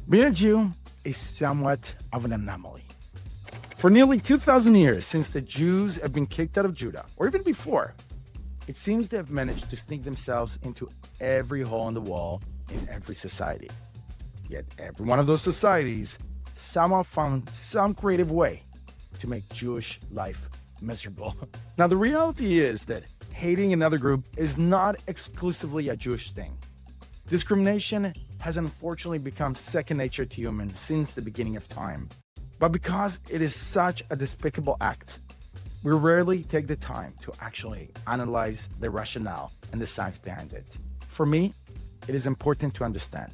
Being a Jew is somewhat of an anomaly. For nearly 2,000 years since the Jews have been kicked out of Judah, or even before, it seems they have managed to sneak themselves into every hole in the wall in every society. Yet every one of those societies somehow found some creative way to make Jewish life miserable. Now, the reality is that hating another group is not exclusively a Jewish thing. Discrimination has unfortunately become second nature to humans since the beginning of time. But because it is such a despicable act, we rarely take the time to actually analyze the rationale and the science behind it. For me, it is important to understand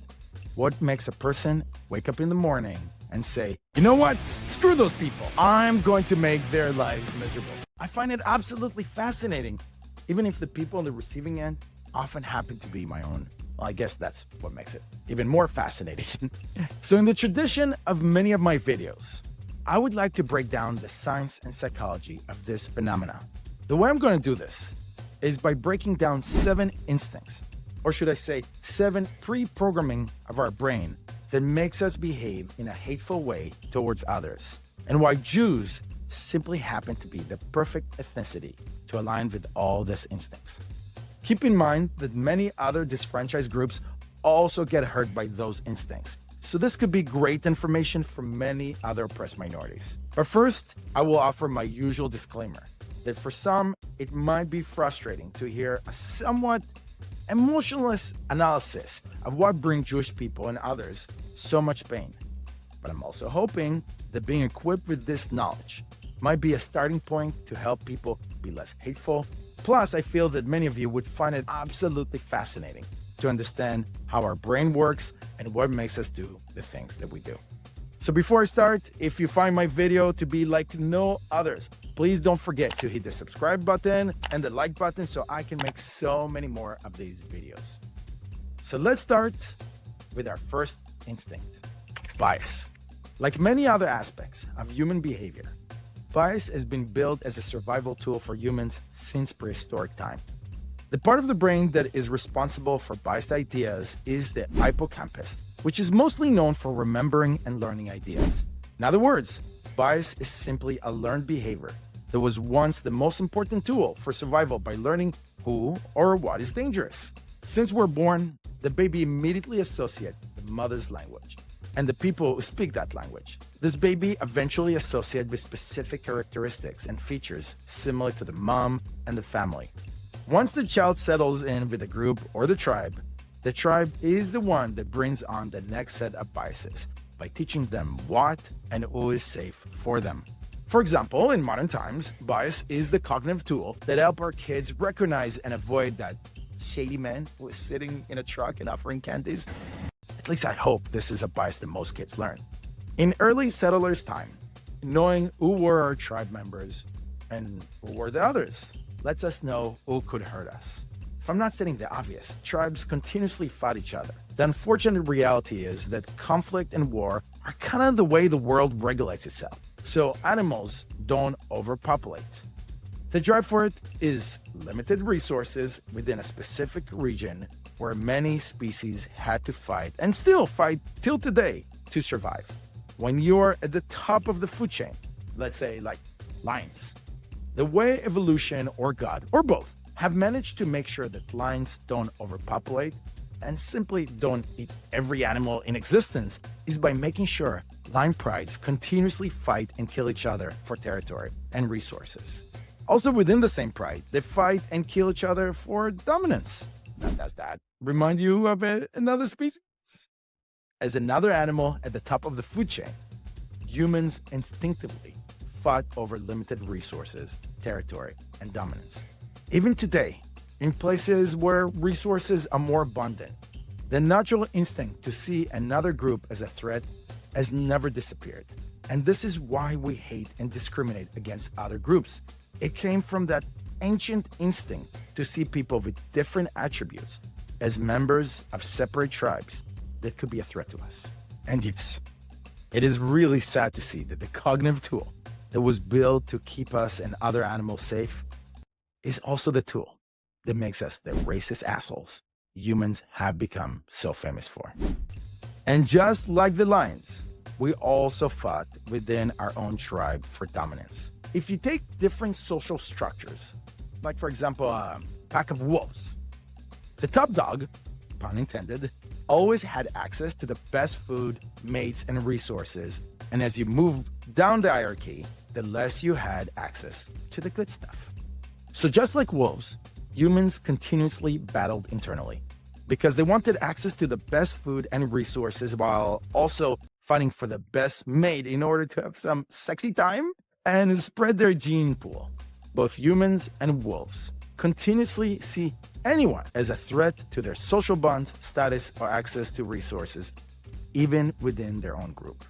what makes a person wake up in the morning and say, you know what? Screw those people. I'm going to make their lives miserable. I find it absolutely fascinating, even if the people on the receiving end often happen to be my own. Well, I guess that's what makes it even more fascinating. So in the tradition of many of my videos, I would like to break down the science and psychology of this phenomena. The way I'm going to do this is by breaking down 7 instincts, or should I say 7 pre-programming of our brain that makes us behave in a hateful way towards others, and why Jews simply happen to be the perfect ethnicity to align with all these instincts. Keep in mind that many other disfranchised groups also get hurt by those instincts, so this could be great information for many other oppressed minorities. But first, I will offer my usual disclaimer that for some, it might be frustrating to hear a somewhat emotionless analysis of what brings Jewish people and others so much pain. But I'm also hoping that being equipped with this knowledge might be a starting point to help people be less hateful. Plus, I feel that many of you would find it absolutely fascinating to understand how our brain works and what makes us do the things that we do. So before I start, if you find my video to be like no others, please don't forget to hit the subscribe button and the like button so I can make so many more of these videos. So let's start with our first instinct, bias. Like many other aspects of human behavior, bias has been built as a survival tool for humans since prehistoric time. The part of the brain that is responsible for biased ideas is the hippocampus, which is mostly known for remembering and learning ideas. In other words, bias is simply a learned behavior that was once the most important tool for survival by learning who or what is dangerous. Since we're born, the baby immediately associates the mother's language and the people who speak that language. This baby eventually associates with specific characteristics and features similar to the mom and the family. Once the child settles in with the group or the tribe is the one that brings on the next set of biases by teaching them what and who is safe for them. For example, in modern times, bias is the cognitive tool that helps our kids recognize and avoid that shady man who is sitting in a truck and offering candies. At least I hope this is a bias that most kids learn. In early settlers' time, knowing who were our tribe members and who were the others lets us know who could hurt us. If I'm not stating the obvious, tribes continuously fought each other. The unfortunate reality is that conflict and war are kind of the way the world regulates itself, so animals don't overpopulate. The drive for it is limited resources within a specific region where many species had to fight and still fight till today to survive. When you're at the top of the food chain, let's say like lions, the way evolution or God, or both, have managed to make sure that lions don't overpopulate and simply don't eat every animal in existence is by making sure lion prides continuously fight and kill each other for territory and resources. Also within the same pride, they fight and kill each other for dominance. Now, does that remind you of another species? As another animal at the top of the food chain, humans instinctively fought over limited resources, territory, and dominance. Even today, in places where resources are more abundant, the natural instinct to see another group as a threat has never disappeared. And this is why we hate and discriminate against other groups. It came from that ancient instinct to see people with different attributes as members of separate tribes that could be a threat to us. And yes, it is really sad to see that the cognitive tool that was built to keep us and other animals safe is also the tool that makes us the racist assholes humans have become so famous for. And just like the lions, we also fought within our own tribe for dominance. If you take different social structures, like for example, a pack of wolves, the top dog, pun intended, always had access to the best food, mates, and resources. And as you move down the hierarchy, the less you had access to the good stuff. So just like wolves, humans continuously battled internally because they wanted access to the best food and resources while also fighting for the best mate in order to have some sexy time and spread their gene pool. Both humans and wolves continuously see anyone as a threat to their social bonds, status, or access to resources, even within their own group.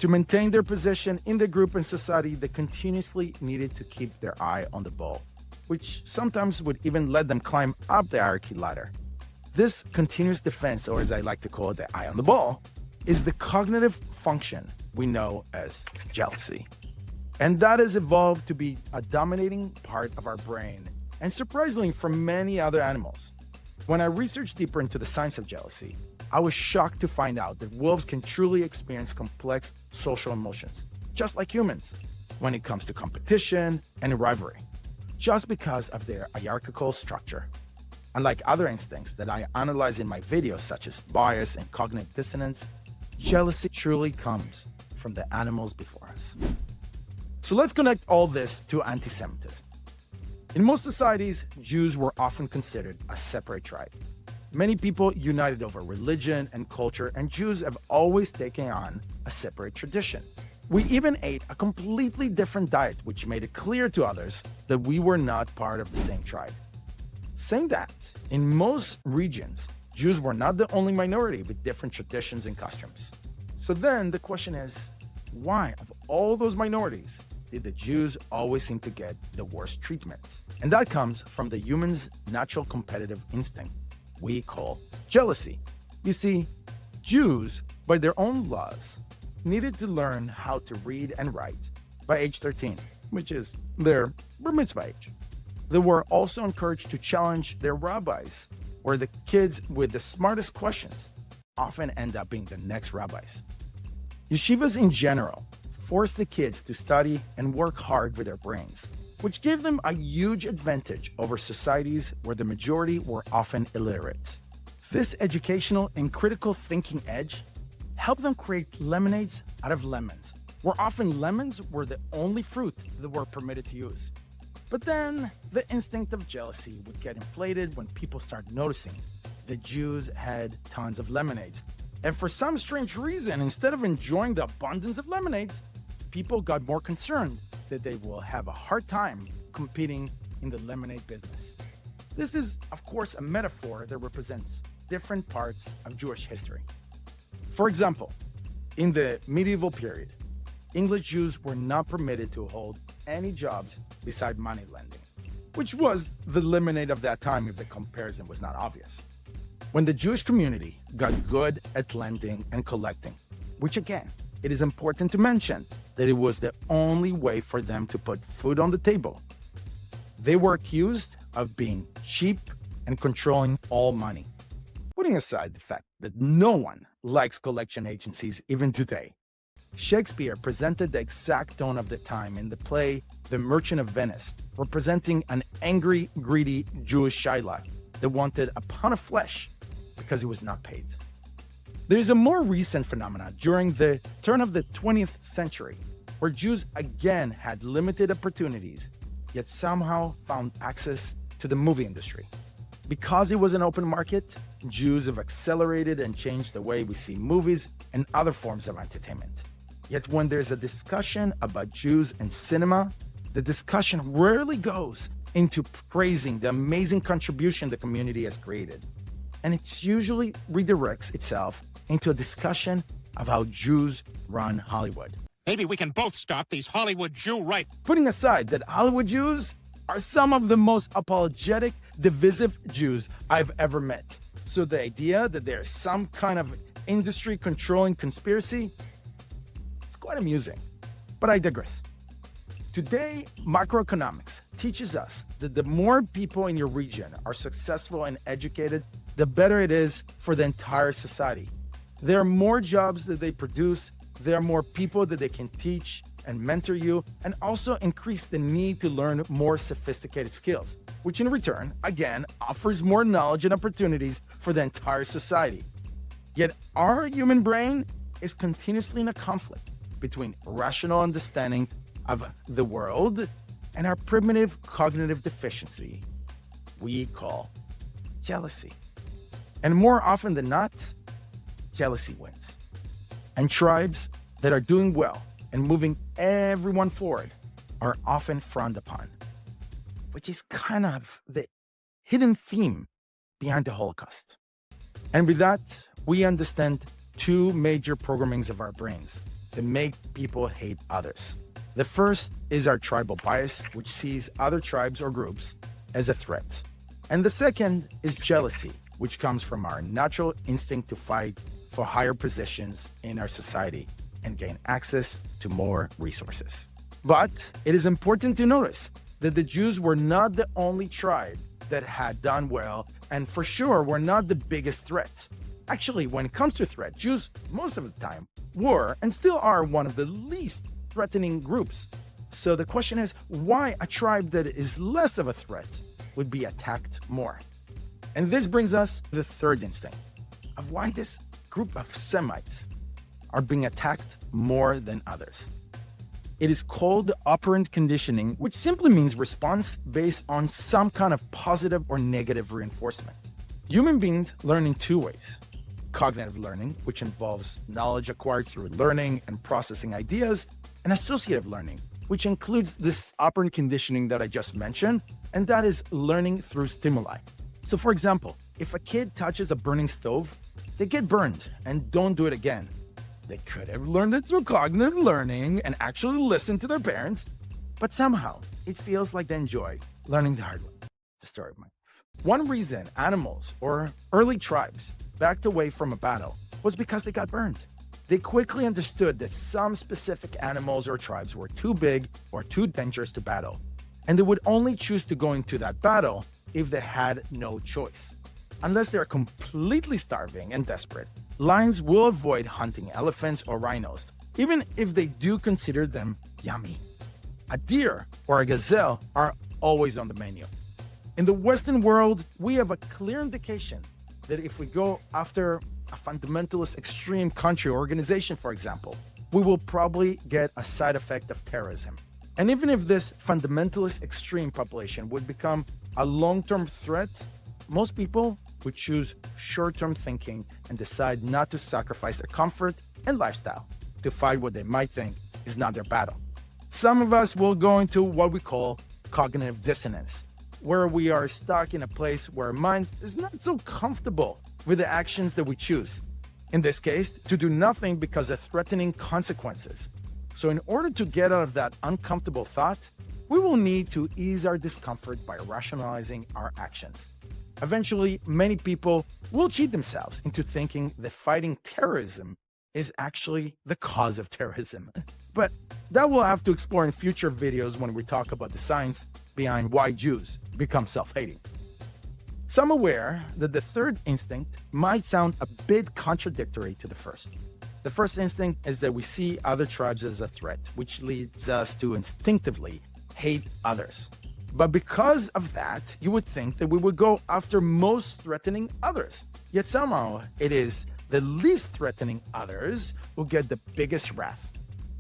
To maintain their position in the group and society, they continuously needed to keep their eye on the ball, which sometimes would even let them climb up the hierarchy ladder. This continuous defense, or as I like to call it, the eye on the ball, is the cognitive function we know as jealousy. And that has evolved to be a dominating part of our brain, and surprisingly from many other animals. When I researched deeper into the science of jealousy, I was shocked to find out that wolves can truly experience complex social emotions, just like humans, when it comes to competition and rivalry, just because of their hierarchical structure. Unlike other instincts that I analyze in my videos, such as bias and cognitive dissonance, jealousy truly comes from the animals before us. So let's connect all this to anti-Semitism. In most societies, Jews were often considered a separate tribe. Many people united over religion and culture, and Jews have always taken on a separate tradition. We even ate a completely different diet, which made it clear to others that we were not part of the same tribe. Saying that, in most regions, Jews were not the only minority with different traditions and customs. So then the question is, why, of all those minorities, did the Jews always seem to get the worst treatment? And that comes from the human's natural competitive instinct we call jealousy. You see, Jews, by their own laws, needed to learn how to read and write by age 13, which is their bar mitzvah age. They were also encouraged to challenge their rabbis, where the kids with the smartest questions often end up being the next rabbis. Yeshivas in general forced the kids to study and work hard with their brains, which gave them a huge advantage over societies where the majority were often illiterate. This educational and critical thinking edge helped them create lemonades out of lemons, where often lemons were the only fruit that were permitted to use. But then the instinct of jealousy would get inflated when people started noticing the Jews had tons of lemonades. And for some strange reason, instead of enjoying the abundance of lemonades, people got more concerned that they will have a hard time competing in the lemonade business. This is, of course, a metaphor that represents different parts of Jewish history. For example, in the medieval period, English Jews were not permitted to hold any jobs beside money lending, which was the lemonade of that time if the comparison was not obvious. When the Jewish community got good at lending and collecting, which again, it is important to mention that it was the only way for them to put food on the table, they were accused of being cheap and controlling all money. Putting aside the fact that no one likes collection agencies even today, Shakespeare presented the exact tone of the time in the play The Merchant of Venice, representing an angry, greedy Jewish Shylock that wanted a pound of flesh because he was not paid. There is a more recent phenomenon during the turn of the 20th century where Jews again had limited opportunities, yet somehow found access to the movie industry. Because it was an open market, Jews have accelerated and changed the way we see movies and other forms of entertainment. Yet when there's a discussion about Jews and cinema, the discussion rarely goes into praising the amazing contribution the community has created. And it usually redirects itself into a discussion of how Jews run Hollywood. Maybe we can both stop these Hollywood Jew right. Putting aside that Hollywood Jews are some of the most apologetic, divisive Jews I've ever met. So the idea that there's some kind of industry controlling conspiracy, it's quite amusing. But I digress. Today, macroeconomics teaches us that the more people in your region are successful and educated, the better it is for the entire society. There are more jobs that they produce, there are more people that they can teach and mentor you, and also increase the need to learn more sophisticated skills, which in return, again, offers more knowledge and opportunities for the entire society. Yet our human brain is continuously in a conflict between rational understanding of the world and our primitive cognitive deficiency we call jealousy. And more often than not, jealousy wins. And tribes that are doing well and moving everyone forward are often frowned upon, which is kind of the hidden theme behind the Holocaust. And with that, we understand two major programmings of our brains that make people hate others. The first is our tribal bias, which sees other tribes or groups as a threat. And the second is jealousy, which comes from our natural instinct to fight for higher positions in our society and gain access to more resources. But it is important to notice that the Jews were not the only tribe that had done well, and for sure were not the biggest threat. Actually, when it comes to threat, Jews, most of the time, were and still are one of the least threatening groups. So the question is, why a tribe that is less of a threat would be attacked more? And this brings us to the third instinct of why this group of Semites are being attacked more than others. It is called operant conditioning, which simply means response based on some kind of positive or negative reinforcement. Human beings learn in two ways: cognitive learning, which involves knowledge acquired through learning and processing ideas, and associative learning, which includes this operant conditioning that I just mentioned, and that is learning through stimuli. So for example, if a kid touches a burning stove, they get burned and don't do it again. They could have learned it through cognitive learning and actually listened to their parents, but somehow it feels like they enjoy learning the hard way. The story of my life. One reason animals or early tribes backed away from a battle was because they got burned. They quickly understood that some specific animals or tribes were too big or too dangerous to battle, and they would only choose to go into that battle if they had no choice. Unless they're completely starving and desperate, lions will avoid hunting elephants or rhinos, even if they do consider them yummy. A deer or a gazelle are always on the menu. In the Western world, we have a clear indication that if we go after a fundamentalist extreme country or organization, for example, we will probably get a side effect of terrorism. And even if this fundamentalist extreme population would become a long-term threat, most people would choose short-term thinking and decide not to sacrifice their comfort and lifestyle to fight what they might think is not their battle. Some of us will go into what we call cognitive dissonance, where we are stuck in a place where our mind is not so comfortable with the actions that we choose. In this case, to do nothing because of threatening consequences. So in order to get out of that uncomfortable thought, we will need to ease our discomfort by rationalizing our actions. Eventually, many people will cheat themselves into thinking that fighting terrorism is actually the cause of terrorism. But that we'll have to explore in future videos when we talk about the science behind why Jews become self-hating. So I'm aware that the third instinct might sound a bit contradictory to the first. The first instinct is that we see other tribes as a threat, which leads us to instinctively hate others. But because of that, you would think that we would go after most threatening others. Yet somehow it is the least threatening others who get the biggest wrath.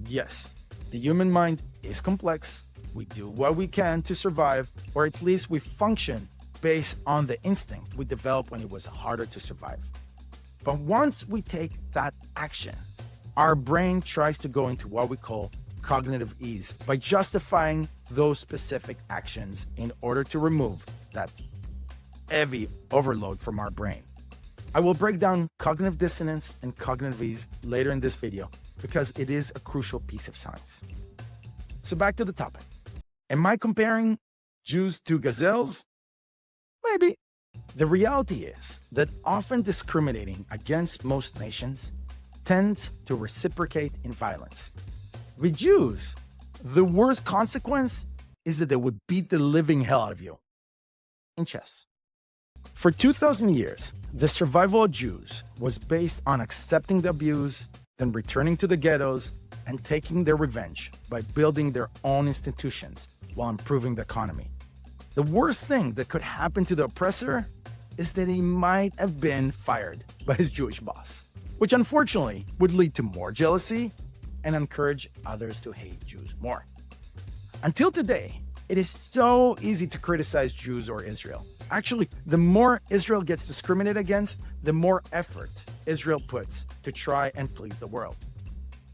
Yes, the human mind is complex. We do what we can to survive, or at least we function based on the instinct we developed when it was harder to survive. But once we take that action, our brain tries to go into what we call cognitive ease by justifying those specific actions in order to remove that heavy overload from our brain. I will break down cognitive dissonance and cognitive ease later in this video because it is a crucial piece of science. So back to the topic. Am I comparing Jews to gazelles? Maybe. The reality is that often discriminating against most nations tends to reciprocate in violence. With Jews, the worst consequence is that they would beat the living hell out of you in chess. For 2,000 years, the survival of Jews was based on accepting the abuse, then returning to the ghettos and taking their revenge by building their own institutions while improving the economy. The worst thing that could happen to the oppressor is that he might have been fired by his Jewish boss, which unfortunately would lead to more jealousy and encourage others to hate Jews more. Until today, it is so easy to criticize Jews or Israel. Actually, the more Israel gets discriminated against, the more effort Israel puts to try and please the world.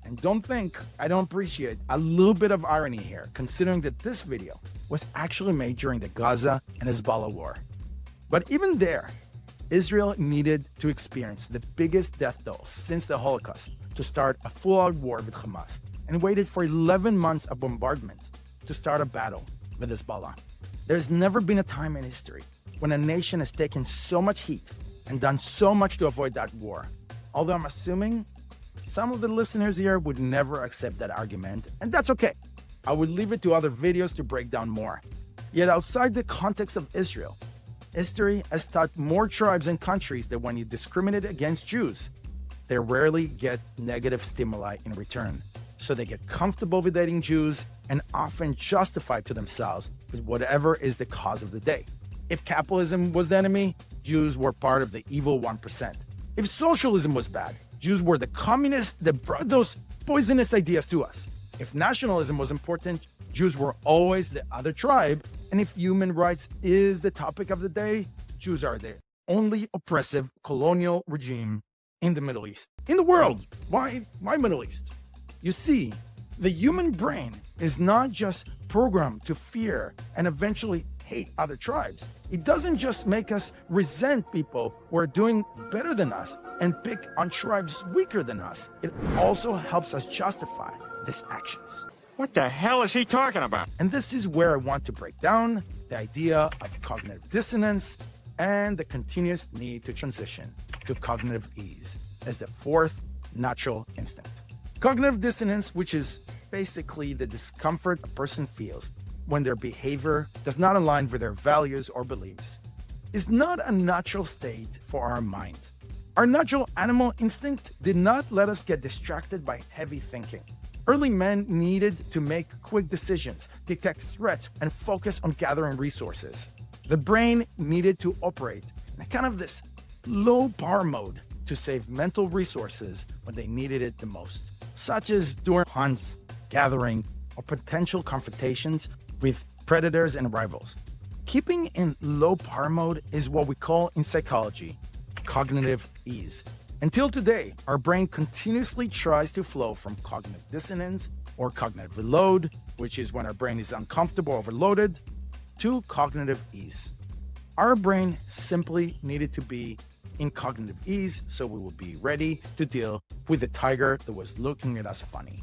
And don't think I don't appreciate a little bit of irony here, considering that this video was actually made during the Gaza and Hezbollah war. But even there, Israel needed to experience the biggest death toll since the Holocaust to start a full-out war with Hamas, and waited for 11 months of bombardment to start a battle with Hezbollah. There's never been a time in history when a nation has taken so much heat and done so much to avoid that war. Although I'm assuming some of the listeners here would never accept that argument, and that's okay. I would leave it to other videos to break down more. Yet outside the context of Israel, history has taught more tribes and countries that when you discriminate against Jews, they rarely get negative stimuli in return. So they get comfortable with dating Jews and often justify to themselves with whatever is the cause of the day. If capitalism was the enemy, Jews were part of the evil 1%. If socialism was bad, Jews were the communists that brought those poisonous ideas to us. If nationalism was important, Jews were always the other tribe. And if human rights is the topic of the day, Jews are the only oppressive colonial regime in the Middle East. In the world. Why Middle East? You see, the human brain is not just programmed to fear and eventually hate other tribes. It doesn't just make us resent people who are doing better than us and pick on tribes weaker than us. It also helps us justify these actions. What the hell is he talking about? And this is where I want to break down the idea of cognitive dissonance and the continuous need to transition to cognitive ease as the fourth natural instinct. Cognitive dissonance, which is basically the discomfort a person feels when their behavior does not align with their values or beliefs, is not a natural state for our mind. Our natural animal instinct did not let us get distracted by heavy thinking. Early men needed to make quick decisions, detect threats, and focus on gathering resources. The brain needed to operate in a kind of this low power mode to save mental resources when they needed it the most, such as during hunts, gathering, or potential confrontations with predators and rivals. Keeping in low power mode is what we call in psychology cognitive ease. Until today, our brain continuously tries to flow from cognitive dissonance or cognitive reload, which is when our brain is uncomfortable or overloaded, to cognitive ease. Our brain simply needed to be in cognitive ease so we would be ready to deal with the tiger that was looking at us funny.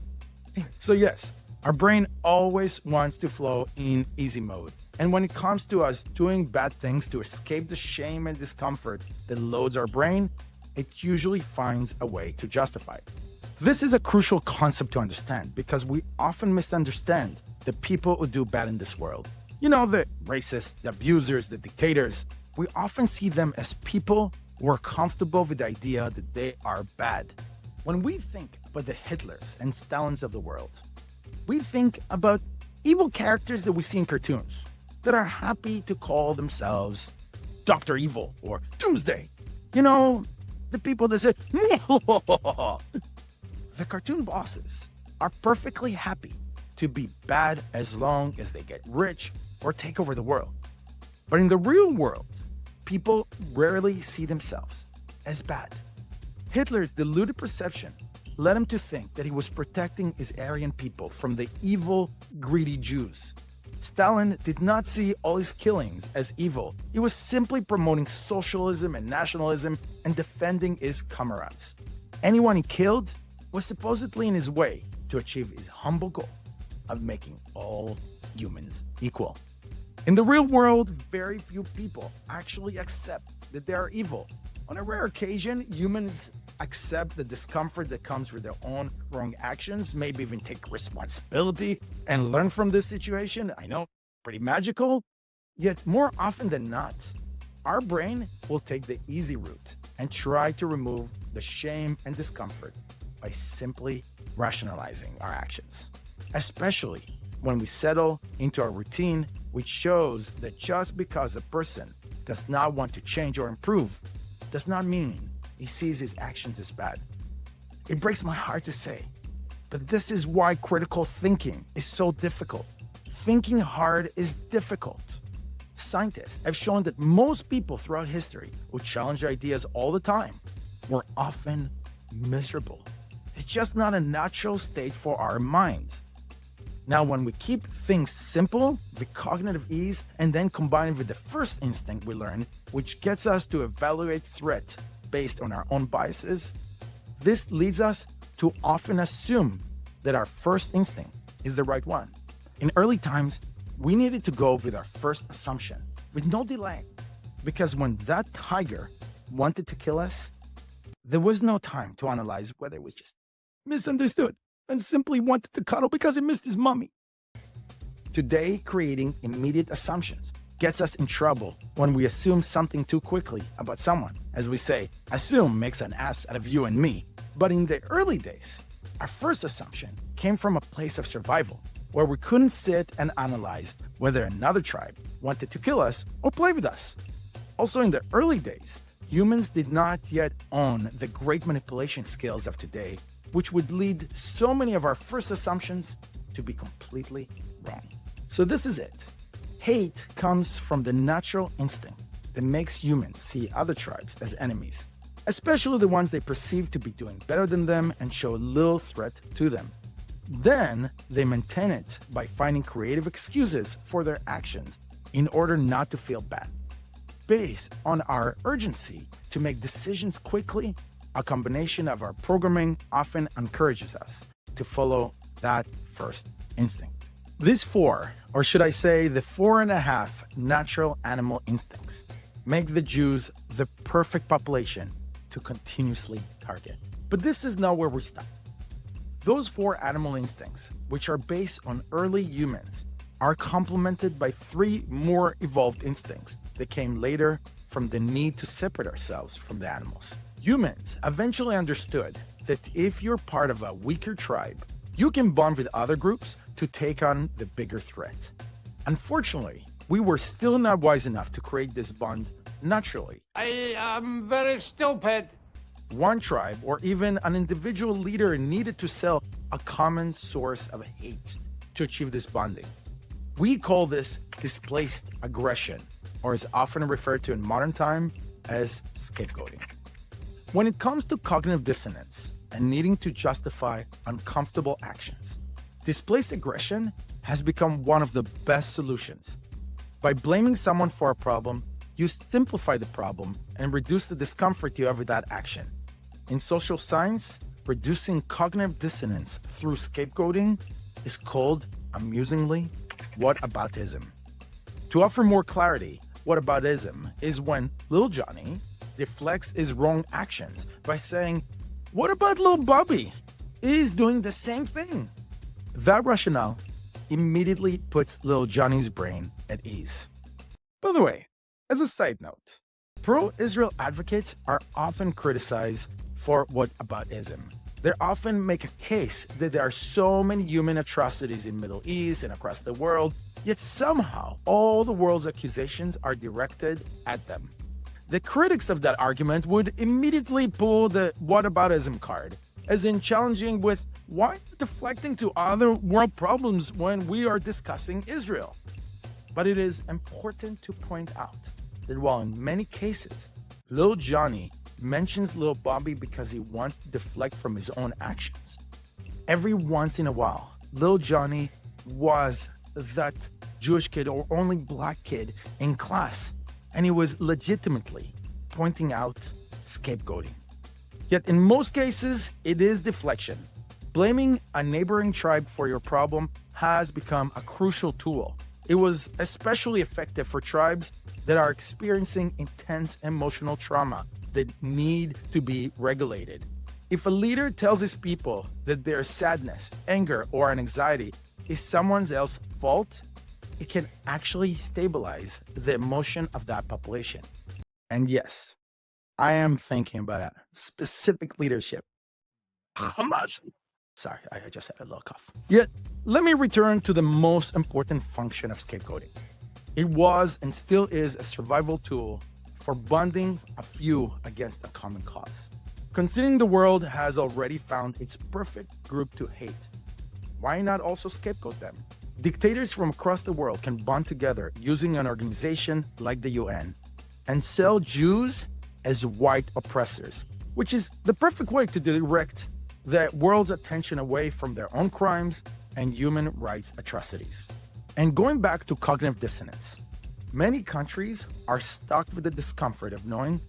So yes, our brain always wants to flow in easy mode. And when it comes to us doing bad things to escape the shame and discomfort that loads our brain, it usually finds a way to justify it. This is a crucial concept to understand because we often misunderstand the people who do bad in this world. You know, the racists, the abusers, the dictators. We often see them as people who are comfortable with the idea that they are bad. When we think about the Hitlers and Stalins of the world, we think about evil characters that we see in cartoons that are happy to call themselves Dr. Evil or Doomsday. You know, the people that say, the cartoon bosses are perfectly happy to be bad as long as they get rich or take over the world. But in the real world, people rarely see themselves as bad. Hitler's deluded perception led him to think that he was protecting his Aryan people from the evil, greedy Jews. Stalin did not see all his killings as evil. He was simply promoting socialism and nationalism and defending his comrades. Anyone he killed was supposedly in his way to achieve his humble goal of making all humans equal. In the real world, very few people actually accept that they are evil. On a rare occasion, humans accept the discomfort that comes with their own wrong actions, maybe even take responsibility and learn from this situation. I know, pretty magical. Yet more often than not, our brain will take the easy route and try to remove the shame and discomfort by simply rationalizing our actions, especially when we settle into a routine which shows that just because a person does not want to change or improve does not mean he sees his actions as bad. It breaks my heart to say, but this is why critical thinking is so difficult. Thinking hard is difficult. Scientists have shown that most people throughout history who challenge ideas all the time were often miserable. It's just not a natural state for our mind. Now, when we keep things simple, the cognitive ease, and then combine it with the first instinct we learn, which gets us to evaluate threat based on our own biases, this leads us to often assume that our first instinct is the right one. In early times, we needed to go with our first assumption with no delay, because when that tiger wanted to kill us, there was no time to analyze whether it was just misunderstood and simply wanted to cuddle because he missed his mummy. Today, creating immediate assumptions gets us in trouble when we assume something too quickly about someone. As we say, assume makes an ass out of you and me. But in the early days, our first assumption came from a place of survival, where we couldn't sit and analyze whether another tribe wanted to kill us or play with us. Also, in the early days, humans did not yet own the great manipulation skills of today, which would lead so many of our first assumptions to be completely wrong. So this is it. Hate comes from the natural instinct that makes humans see other tribes as enemies, especially the ones they perceive to be doing better than them and show little threat to them. Then they maintain it by finding creative excuses for their actions in order not to feel bad. Based on our urgency to make decisions quickly, a combination of our programming often encourages us to follow that first instinct. These four, or should I say the 4.5 natural animal instincts, make the Jews the perfect population to continuously target. But this is not where we stop. Those 4 animal instincts, which are based on early humans, are complemented by 3 more evolved instincts that came later from the need to separate ourselves from the animals. Humans eventually understood that if you're part of a weaker tribe, you can bond with other groups to take on the bigger threat. Unfortunately, we were still not wise enough to create this bond naturally. I am very stupid. One tribe or even an individual leader needed to sell a common source of hate to achieve this bonding. We call this displaced aggression, or is often referred to in modern time as scapegoating. When it comes to cognitive dissonance and needing to justify uncomfortable actions, displaced aggression has become one of the best solutions. By blaming someone for a problem, you simplify the problem and reduce the discomfort you have with that action. In social science, reducing cognitive dissonance through scapegoating is called, amusingly, whataboutism. To offer more clarity, whataboutism is when little Johnny deflects his wrong actions by saying, "What about little Bobby? He's doing the same thing." That rationale immediately puts little Johnny's brain at ease. By the way, as a side note, pro-Israel advocates are often criticized for whataboutism. They often make a case that there are so many human atrocities in Middle East and across the world, yet somehow all the world's accusations are directed at them. The critics of that argument would immediately pull the whataboutism card, as in challenging with, why deflecting to other world problems when we are discussing Israel? But it is important to point out that while in many cases, Lil Johnny mentions Lil Bobby because he wants to deflect from his own actions, every once in a while, Lil Johnny was that Jewish kid or only black kid in class, and he was legitimately pointing out scapegoating. Yet in most cases, it is deflection. Blaming a neighboring tribe for your problem has become a crucial tool. It was especially effective for tribes that are experiencing intense emotional trauma that need to be regulated. If a leader tells his people that their sadness, anger, or anxiety is someone else's fault, it can actually stabilize the emotion of that population. And yes, I am thinking about a specific leadership. Hamas. Sorry, I just had a little cough. Yet, let me return to the most important function of scapegoating. It was and still is a survival tool for bonding a few against a common cause. Considering the world has already found its perfect group to hate, why not also scapegoat them? Dictators from across the world can bond together using an organization like the UN and sell Jews as white oppressors, which is the perfect way to direct the world's attention away from their own crimes and human rights atrocities. And going back to cognitive dissonance, many countries are stuck with the discomfort of knowing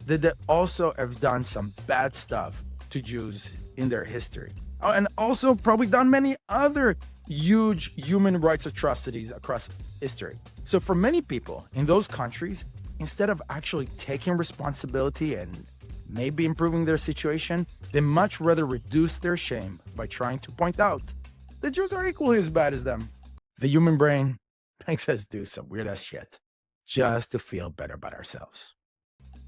that they also have done some bad stuff to Jews in their history. Oh, and also probably done many other huge human rights atrocities across history. So for many people in those countries, instead of actually taking responsibility and maybe improving their situation, they much rather reduce their shame by trying to point out the Jews are equally as bad as them. The human brain makes us do some weird ass shit just to feel better about ourselves.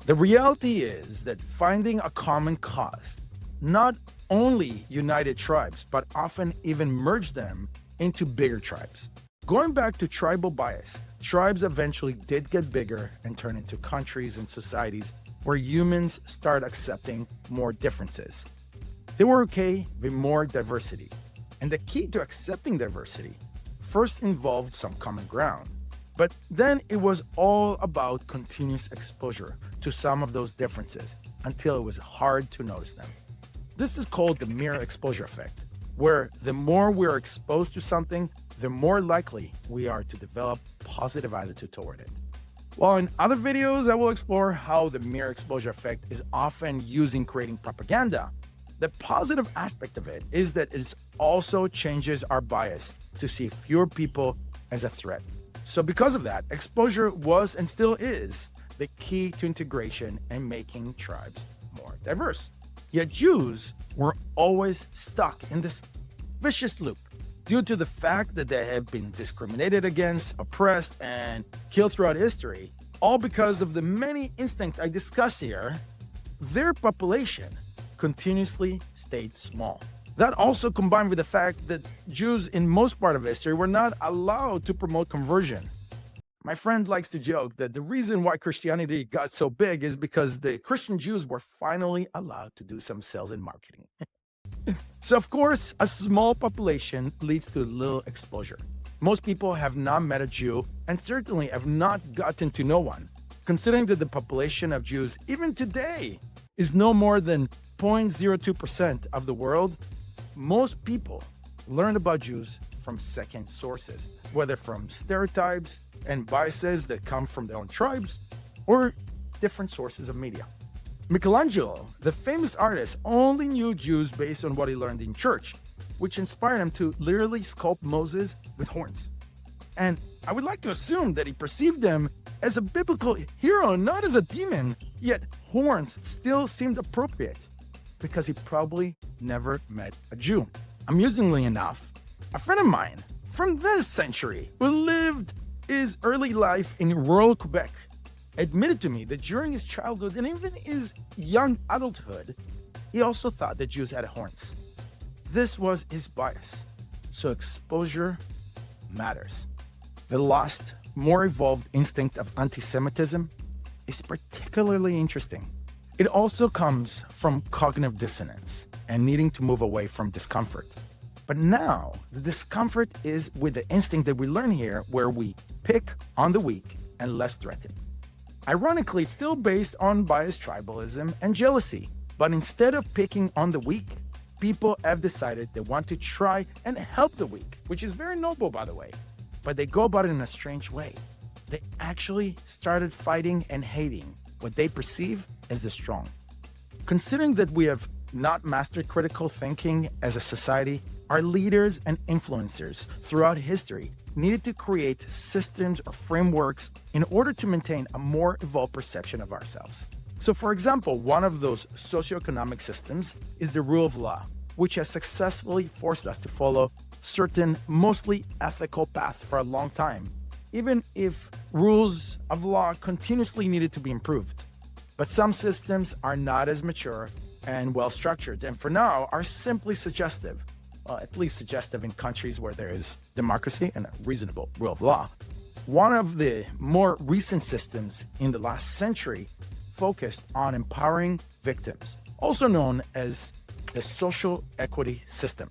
The reality is that finding a common cause not only united tribes, but often even merged them into bigger tribes. Going back to tribal bias, tribes eventually did get bigger and turn into countries and societies where humans start accepting more differences. They were okay with more diversity. And the key to accepting diversity first involved some common ground, but then it was all about continuous exposure to some of those differences until it was hard to notice them. This is called the mere exposure effect, where the more we are exposed to something, the more likely we are to develop positive attitude toward it. While in other videos, I will explore how the mere exposure effect is often used in creating propaganda. The positive aspect of it is that it also changes our bias to see fewer people as a threat. So because of that, exposure was and still is the key to integration and making tribes more diverse. Yet Jews were always stuck in this vicious loop due to the fact that they have been discriminated against, oppressed, and killed throughout history, all because of the many instincts I discuss here. Their population continuously stayed small. That also combined with the fact that Jews in most part of history were not allowed to promote conversion. My friend likes to joke that the reason why Christianity got so big is because the Christian Jews were finally allowed to do some sales and marketing. So of course, a small population leads to little exposure. Most people have not met a Jew and certainly have not gotten to know one. Considering that the population of Jews, even today, is no more than 0.02% of the world, most people learn about Jews from second sources, whether from stereotypes and biases that come from their own tribes or different sources of media. Michelangelo, the famous artist, only knew Jews based on what he learned in church, which inspired him to literally sculpt Moses with horns. And I would like to assume that he perceived them as a biblical hero, not as a demon, yet horns still seemed appropriate because he probably never met a Jew. Amusingly enough, a friend of mine from this century who lived his early life in rural Quebec admitted to me that during his childhood and even his young adulthood, he also thought that Jews had horns. This was his bias. So exposure matters. The lost, more evolved instinct of anti-Semitism is particularly interesting. It also comes from cognitive dissonance and needing to move away from discomfort. But now, the discomfort is with the instinct that we learn here, where we pick on the weak and less threatened. Ironically, it's still based on biased tribalism and jealousy. But instead of picking on the weak, people have decided they want to try and help the weak, which is very noble, by the way. But they go about it in a strange way. They actually started fighting and hating what they perceive as the strong. Considering that we have not mastered critical thinking as a society, our leaders and influencers throughout history needed to create systems or frameworks in order to maintain a more evolved perception of ourselves. So for example, one of those socioeconomic systems is the rule of law, which has successfully forced us to follow certain mostly ethical paths for a long time, even if rules of law continuously needed to be improved. But some systems are not as mature and well structured, and for now are simply suggestive. Well, at least suggestive in countries where there is democracy and a reasonable rule of law. One of the more recent systems in the last century focused on empowering victims, also known as the social equity system.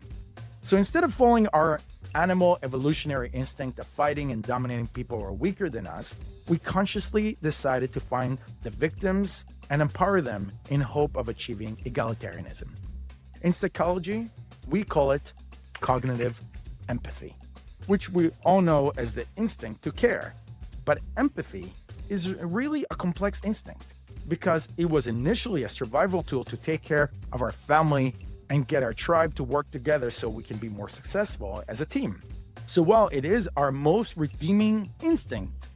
So instead of following our animal evolutionary instinct of fighting and dominating people who are weaker than us, we consciously decided to find the victims and empower them in hope of achieving egalitarianism. In psychology, we call it cognitive empathy, which we all know as the instinct to care. But empathy is really a complex instinct because it was initially a survival tool to take care of our family and get our tribe to work together so we can be more successful as a team. So while it is our most redeeming instinct,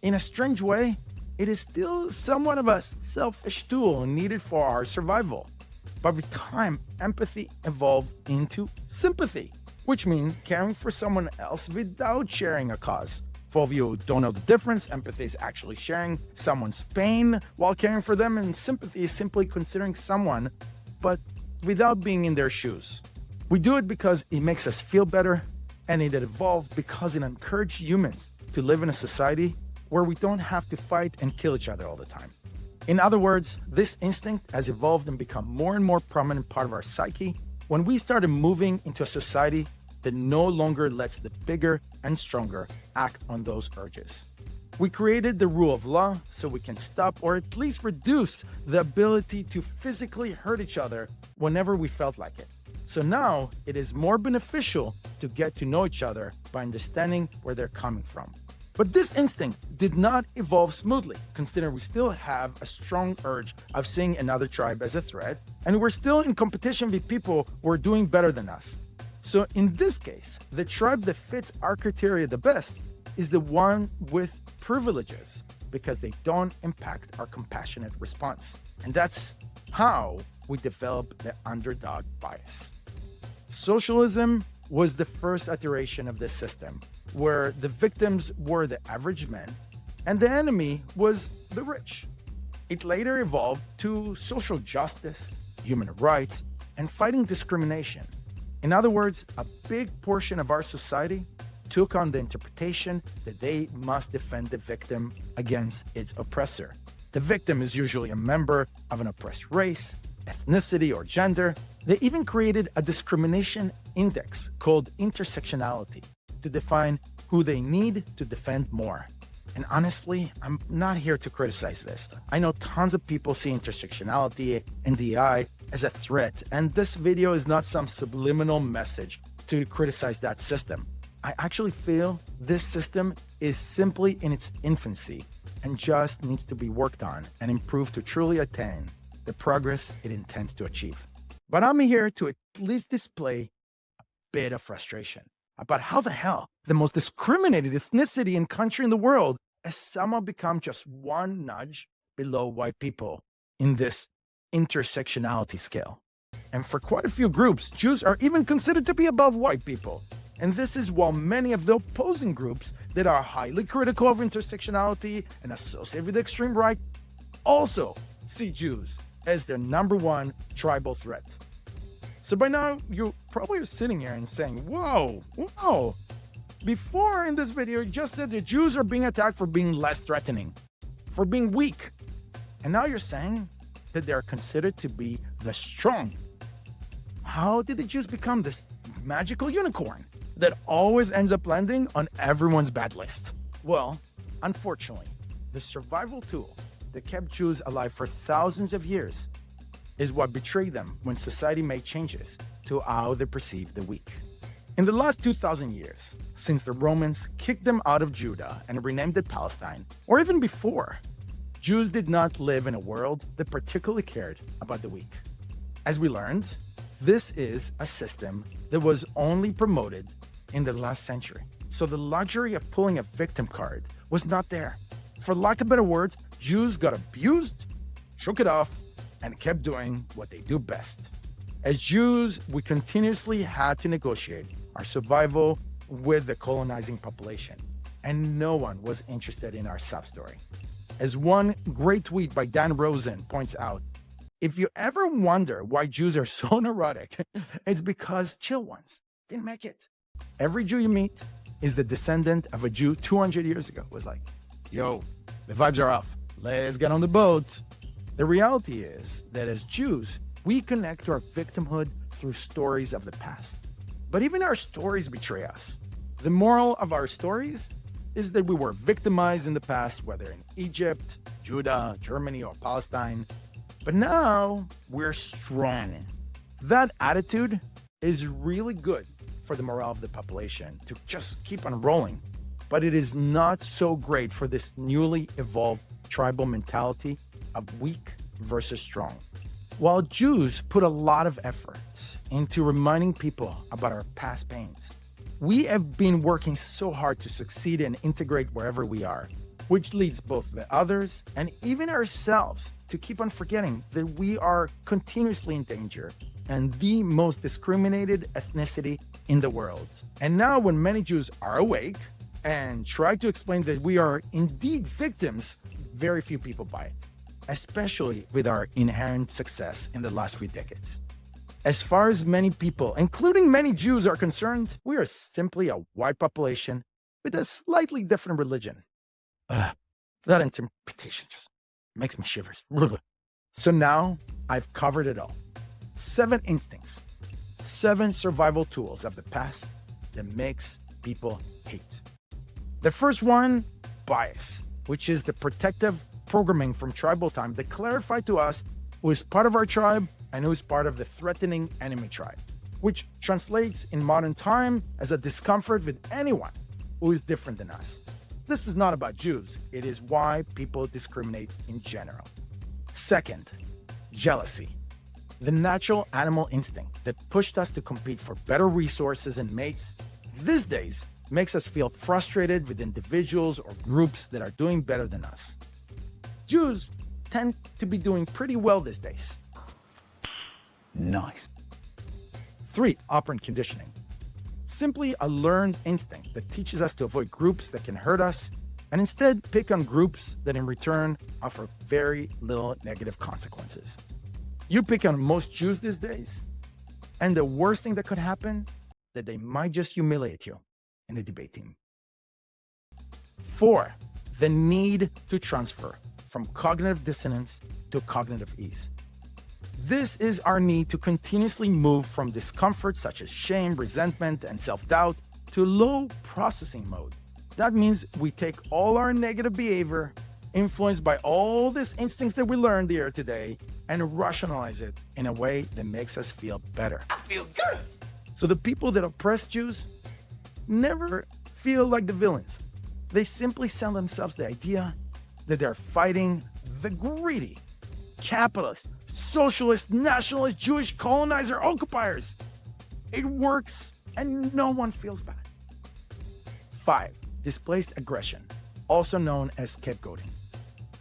in a strange way, it is still somewhat of a selfish tool needed for our survival. But with time, empathy evolved into sympathy, which means caring for someone else without sharing a cause. For of you who don't know the difference, empathy is actually sharing someone's pain while caring for them, and sympathy is simply considering someone, but without being in their shoes. We do it because it makes us feel better, and it evolved because it encouraged humans to live in a society where we don't have to fight and kill each other all the time. In other words, this instinct has evolved and become more and more prominent part of our psyche when we started moving into a society that no longer lets the bigger and stronger act on those urges. We created the rule of law so we can stop or at least reduce the ability to physically hurt each other whenever we felt like it. So now it is more beneficial to get to know each other by understanding where they're coming from. But this instinct did not evolve smoothly, considering we still have a strong urge of seeing another tribe as a threat, and we're still in competition with people who are doing better than us. So in this case, the tribe that fits our criteria the best is the one with privileges, because they don't impact our compassionate response. And that's how we develop the underdog bias. Socialism was the first iteration of this system, where the victims were the average men and the enemy was the rich. It later evolved to social justice, human rights, and fighting discrimination. In other words, a big portion of our society took on the interpretation that they must defend the victim against its oppressor. The victim is usually a member of an oppressed race, ethnicity, or gender. They even created a discrimination index called intersectionality to define who they need to defend more. And honestly, I'm not here to criticize this. I know tons of people see intersectionality and DI as a threat, and this video is not some subliminal message to criticize that system. I actually feel this system is simply in its infancy and just needs to be worked on and improved to truly attain the progress it intends to achieve. But I'm here to at least display a bit of frustration about how the hell the most discriminated ethnicity and country in the world has somehow become just one nudge below white people in this intersectionality scale. And for quite a few groups, Jews are even considered to be above white people. And this is while many of the opposing groups that are highly critical of intersectionality and associated with the extreme right also see Jews as their number one tribal threat. So by now, you probably are sitting here and saying, whoa, before in this video, you just said the Jews are being attacked for being less threatening, for being weak. And now you're saying that they are considered to be the strong. How did the Jews become this magical unicorn that always ends up landing on everyone's bad list? Well, unfortunately, the survival tool that kept Jews alive for thousands of years is what betrayed them when society made changes to how they perceived the weak. In the last 2,000 years, since the Romans kicked them out of Judah and renamed it Palestine, or even before, Jews did not live in a world that particularly cared about the weak. As we learned, this is a system that was only promoted in the last century. So the luxury of pulling a victim card was not there. For lack of better words, Jews got abused, shook it off, and kept doing what they do best. As Jews, we continuously had to negotiate our survival with the colonizing population, and no one was interested in our sub story. As one great tweet by Dan Rosen points out, if you ever wonder why Jews are so neurotic, it's because chill ones didn't make it. Every Jew you meet is the descendant of a Jew 200 years ago. It was like, yo, the vibes are off. Let's get on the boat. The reality is that as Jews, we connect to our victimhood through stories of the past. But even our stories betray us. The moral of our stories is that we were victimized in the past, whether in Egypt, Judah, Germany, or Palestine. But now we're strong. That attitude is really good for the morale of the population to just keep on rolling. But it is not so great for this newly evolved tribal mentality of weak versus strong. While Jews put a lot of effort into reminding people about our past pains, we have been working so hard to succeed and integrate wherever we are, which leads both the others and even ourselves to keep on forgetting that we are continuously in danger and the most discriminated ethnicity in the world. And now when many Jews are awake and try to explain that we are indeed victims, very few people buy it, especially with our inherent success in the last few decades. As far as many people, including many Jews, are concerned, we are simply a white population with a slightly different religion. That interpretation just makes me shivers. So now I've covered it all. 7 instincts, 7 survival tools of the past that makes people hate. The first one, bias, which is the protective programming from tribal time that clarified to us who is part of our tribe and who is part of the threatening enemy tribe, which translates in modern time as a discomfort with anyone who is different than us. This is not about Jews. It is why people discriminate in general. Second, jealousy. The natural animal instinct that pushed us to compete for better resources and mates these days makes us feel frustrated with individuals or groups that are doing better than us. Jews tend to be doing pretty well these days. Nice. 3, operant conditioning. Simply a learned instinct that teaches us to avoid groups that can hurt us and instead pick on groups that in return offer very little negative consequences. You pick on most Jews these days, and the worst thing that could happen, that they might just humiliate you in the debate team. 4, the need to transfer from cognitive dissonance to cognitive ease. This is our need to continuously move from discomfort such as shame, resentment, and self-doubt to low processing mode. That means we take all our negative behavior, influenced by all these instincts that we learned here today, and rationalize it in a way that makes us feel better. I feel good. So the people that oppress Jews never feel like the villains. They simply sell themselves the idea that they're fighting the greedy, capitalist, socialist, nationalist, Jewish colonizer occupiers. It works and no one feels bad. 5, displaced aggression, also known as scapegoating.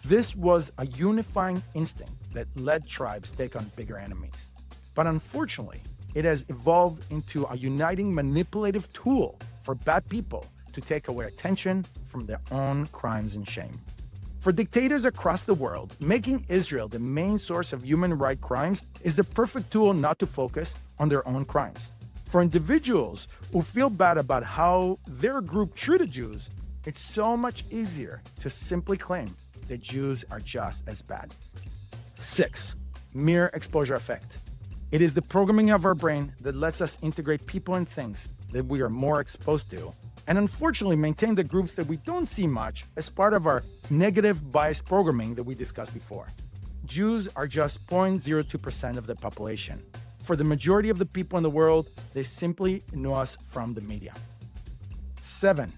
This was a unifying instinct that led tribes take on bigger enemies. But unfortunately, it has evolved into a uniting manipulative tool for bad people to take away attention from their own crimes and shame. For dictators across the world, making Israel the main source of human rights crimes is the perfect tool not to focus on their own crimes. For individuals who feel bad about how their group treated Jews, it's so much easier to simply claim that Jews are just as bad. 6, mere exposure effect. It is the programming of our brain that lets us integrate people and things that we are more exposed to, and unfortunately maintain the groups that we don't see much as part of our negative bias programming that we discussed before. Jews are just 0.02% of the population. For the majority of the people in the world, they simply know us from the media. 7,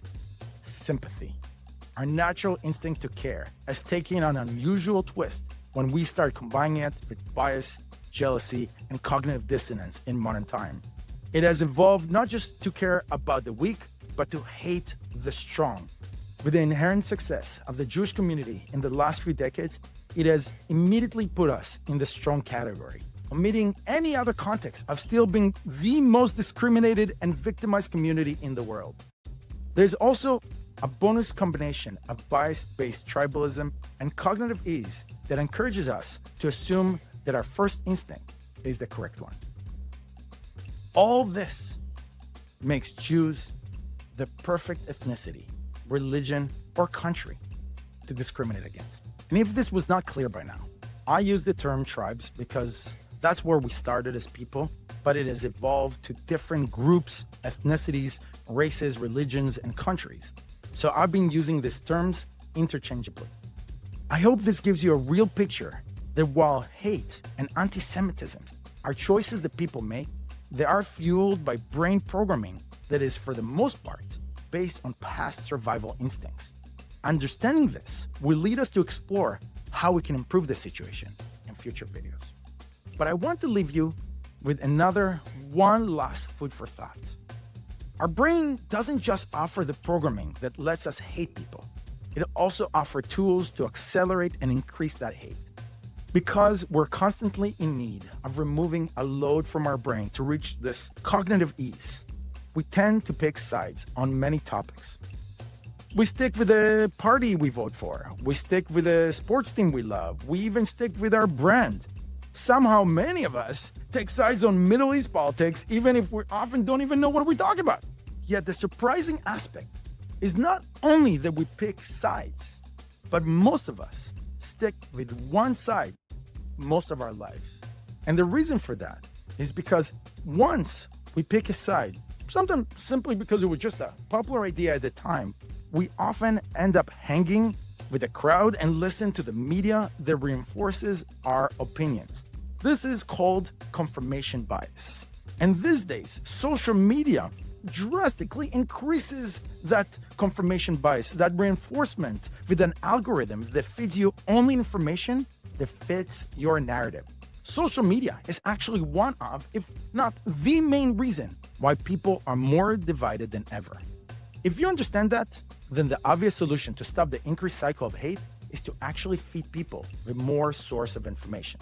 sympathy. Our natural instinct to care has taken an unusual twist when we start combining it with bias, jealousy, and cognitive dissonance in modern time. It has evolved not just to care about the weak, but to hate the strong. With the inherent success of the Jewish community in the last few decades, it has immediately put us in the strong category, omitting any other context of still being the most discriminated and victimized community in the world. There's also a bonus combination of bias-based tribalism and cognitive ease that encourages us to assume that our first instinct is the correct one. All this makes Jews the perfect ethnicity, religion, or country to discriminate against. And if this was not clear by now, I use the term tribes because that's where we started as people, but it has evolved to different groups, ethnicities, races, religions, and countries. So I've been using these terms interchangeably. I hope this gives you a real picture that while hate and anti-Semitism are choices that people make, they are fueled by brain programming that is, for the most part, based on past survival instincts. Understanding this will lead us to explore how we can improve the situation in future videos. But I want to leave you with one last food for thought. Our brain doesn't just offer the programming that lets us hate people. It also offers tools to accelerate and increase that hate. Because we're constantly in need of removing a load from our brain to reach this cognitive ease, we tend to pick sides on many topics. We stick with the party we vote for. We stick with the sports team we love. We even stick with our brand. Somehow, many of us take sides on Middle East politics, even if we often don't even know what we're talking about. Yet the surprising aspect is not only that we pick sides, but most of us stick with one side most of our lives. And the reason for that is because once we pick a side, sometimes simply because it was just a popular idea at the time, we often end up hanging with the crowd and listen to the media that reinforces our opinions. This is called confirmation bias. And these days, social media drastically increases that confirmation bias, that reinforcement with an algorithm that feeds you only information that fits your narrative. Social media is actually one of, if not the main reason why people are more divided than ever. If you understand that, then the obvious solution to stop the increased cycle of hate is to actually feed people with more source of information.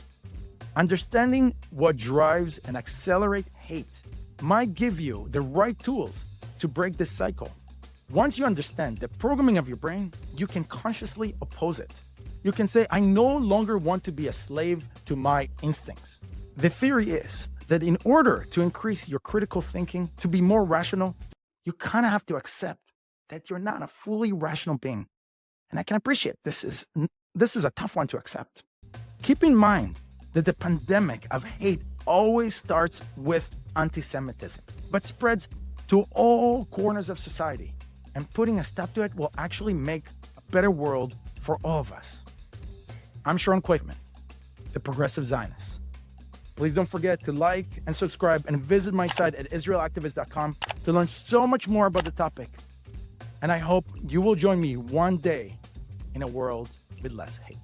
Understanding what drives and accelerates hate might give you the right tools to break this cycle. Once you understand the programming of your brain, you can consciously oppose it. You can say, I no longer want to be a slave to my instincts. The theory is that in order to increase your critical thinking, to be more rational, you kind of have to accept that you're not a fully rational being. And I can appreciate this is a tough one to accept. Keep in mind that the pandemic of hate always starts with anti-Semitism, but spreads to all corners of society. And putting a stop to it will actually make a better world for all of us. I'm Sharon Quaitman, the Progressive Zionist. Please don't forget to like and subscribe and visit my site at israelactivist.com to learn so much more about the topic. And I hope you will join me one day in a world with less hate.